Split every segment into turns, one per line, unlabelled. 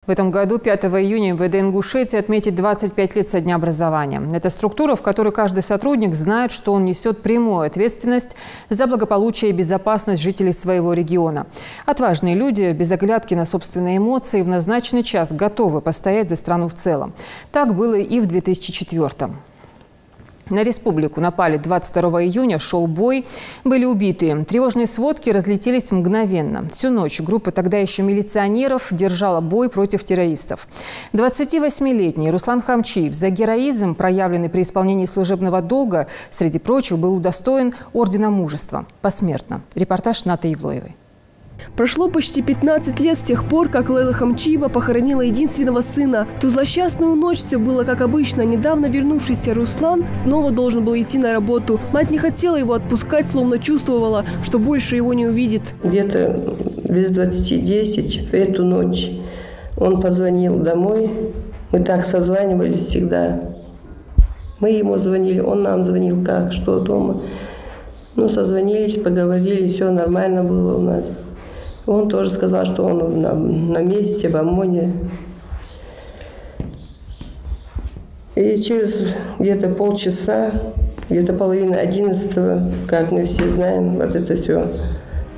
В этом году 5 июня МВД Ингушетии отметит 25 лет со дня образования. Это структура, в которой каждый сотрудник знает, что он несет прямую ответственность за благополучие и безопасность жителей своего региона. Отважные люди, без оглядки на собственные эмоции, в назначенный час готовы постоять за страну в целом. Так было и в 2004-м. На республику напали 22 июня, шел бой, были убиты. Тревожные сводки разлетелись мгновенно. Всю ночь группа тогда еще милиционеров держала бой против террористов. 28-летний Руслан Хамчиев за героизм, проявленный при исполнении служебного долга, среди прочих, был удостоен Ордена Мужества посмертно. Репортаж Наты Евлоевой.
Прошло почти 15 лет с тех пор, как Лейла Хамчиева похоронила единственного сына. В ту злосчастную ночь все было как обычно. Недавно вернувшийся Руслан снова должен был идти на работу. Мать не хотела его отпускать, словно чувствовала, что больше его не увидит.
Где-то без 20:10 в эту ночь он позвонил домой. Мы так созванивались всегда. Мы ему звонили, он нам звонил, как, что дома. Ну, созвонились, поговорили, все нормально было у нас. Он тоже сказал, что он на месте, в ОМОНе. И через где-то полчаса, где-то половина 11-го, как мы все знаем, вот это все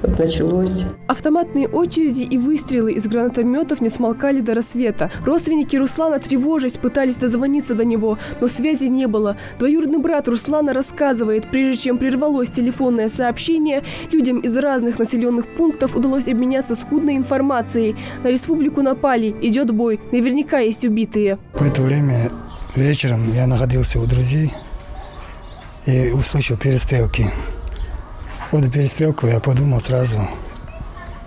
вот началось.
Автоматные очереди и выстрелы из гранатометов не смолкали до рассвета. Родственники Руслана, тревожась, пытались дозвониться до него, но связи не было. Двоюродный брат Руслана рассказывает, прежде чем прервалось телефонное сообщение, людям из разных населенных пунктов удалось обменяться скудной информацией. На республику напали, идет бой, наверняка есть убитые.
В это время вечером я находился у друзей и услышал перестрелки. После перестрелки я подумал сразу,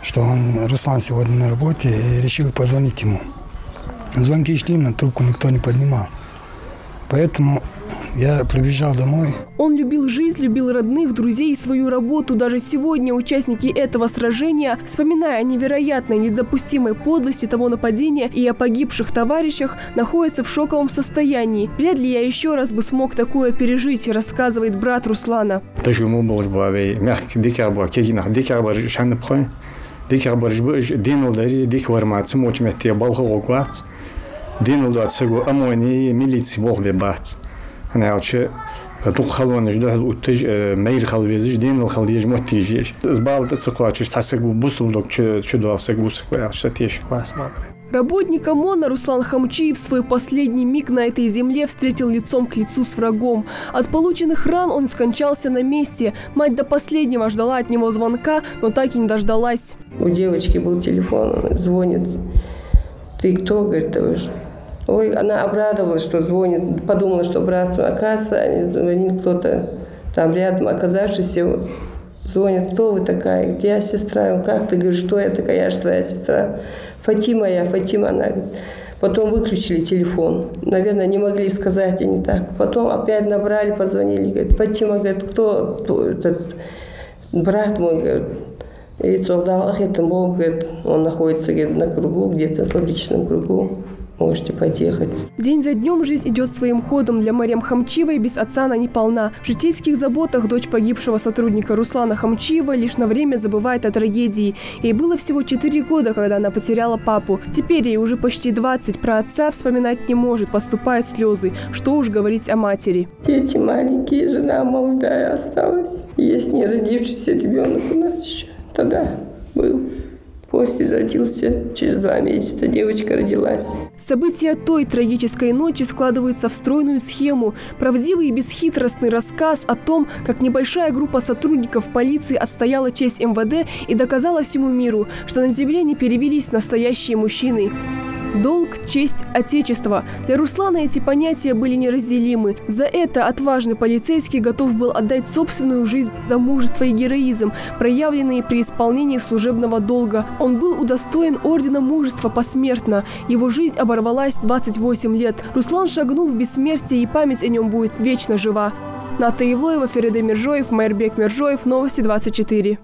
что Руслан сегодня на работе, и решил позвонить ему. Звонки шли, но трубку никто не поднимал. Поэтому я прибежал домой.
Он любил жизнь, любил родных, друзей и свою работу. Даже сегодня участники этого сражения, вспоминая о невероятной, недопустимой подлости того нападения и о погибших товарищах, находятся в шоковом состоянии. Вряд ли я еще раз бы смог такое пережить, рассказывает брат Руслана. Работник ОМОНа Руслан Хамчиев свой последний миг на этой земле встретил лицом к лицу с врагом. От полученных ран он скончался на месте. Мать до последнего ждала от него звонка, но так и не дождалась.
У девочки был телефон, она звонит. Ты кто? Говорит, ой, она обрадовалась, что звонит, подумала, что братство. Оказывается, звонит кто-то там рядом, оказавшийся, звонит, кто вы такая? Где я сестра? Как ты говоришь, что я такая? Я же твоя сестра. Фатима я, Фатима, она. Потом выключили телефон. Наверное, не могли сказать, и не так. Потом опять набрали, позвонили, говорит, Фатима, говорит, кто этот брат мой, говорит. И Цовдалах, это Бог, говорит, он находится где-то на кругу, где-то в фабричном кругу. Можете подъехать.
День за днем жизнь идет своим ходом. Для Марьям Хамчиевой без отца она не полна. В житейских заботах дочь погибшего сотрудника Руслана Хамчиева лишь на время забывает о трагедии. Ей было всего 4 года, когда она потеряла папу. Теперь ей уже почти 20. Про отца вспоминать не может, подступают слезы. Что уж говорить о матери.
Дети маленькие, жена молодая осталась. Есть не родившийся ребенок у нас еще. Тогда был. После родился, через 2 месяца девочка родилась.
События той трагической ночи складываются в стройную схему. Правдивый и бесхитростный рассказ о том, как небольшая группа сотрудников полиции отстояла честь МВД и доказала всему миру, что на земле не перевелись настоящие мужчины. Долг, честь, отечество. Для Руслана эти понятия были неразделимы. За это отважный полицейский готов был отдать собственную жизнь за мужество и героизм, проявленные при исполнении служебного долга. Он был удостоен Ордена Мужества посмертно. Его жизнь оборвалась 28 лет. Руслан шагнул в бессмертие, и память о нем будет вечно жива. Ната Евлоева, Фериде Миржоев, Майрбек Миржоев, Новости 24.